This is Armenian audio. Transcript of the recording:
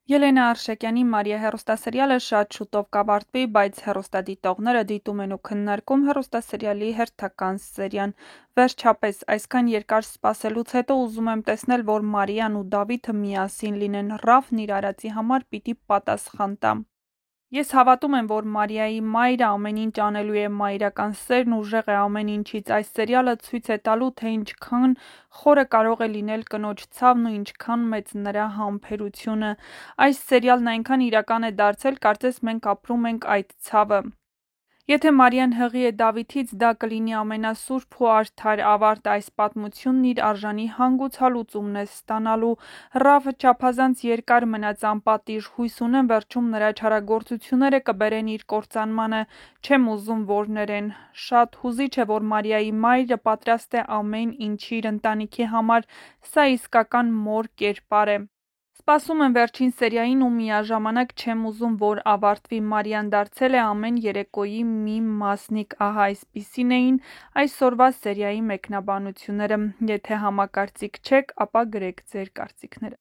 Ելենա Արշակյանի «Մարիա» հեռուստասերիալը շատ շուտով կավարտվի, բայց հեռուստադիտողները դիտում են ու քննարկում հեռուստասերիալի հերթական սերիան։ Վերջապես, այսքան երկար սպասելուց հետո ուզում եմ տեսնել, որ Մարիան ու Դավիթը միասին լինեն, Ռաֆն իր արածի համար պիտի պատասխան տա։ Ես հավատում եմ, որ Մարիայի մայրը ամեն ինչ անելու է, մայրական սերն ուժեղ է ամեն ինչից, այս սերիալը ցույց է տալու, թե ինչքան խորը կարող է լինել կնոջ ցավն ու ինչքան մեծ նրա համբերությունը։ Այս սերիալն այնքան իրական է դարձել, կարծես մենք ապրում ենք այդ ցավը։ Եթե Մարիան հղի է Դավիթից, դա կլինի ամենասուրբ ու արդար ավարտը, այս պատմությունն իր արժանի հանգուցալ լուծումն է ստանալու։ Ռաֆը չափազանց երկար մնաց անպատիժ, հույս ունեմ վերջում նրա չարագործությունները կբերեն իր կործանմանը, չեմ ուզում, որ ներեն։ Շատ հուզիչ է, որ Մարիայի մայրը պատրաստ է ամեն ինչի իր ընտանիքի համար, սա իսկական մոր կերպար է։ Սպասում եմ վերջին սերիային ու միաժամանակ չեմ ուզում, որ ավարտվի։ Մարիան դարձել է ամեն երեկոյի մի մասնիկ, ահա այսպիսին էին այսօրվա սերիայի մեկնաբանությունները։ Եթե համակարծիք չեք, ապա գրեք ձեր կարծիքները։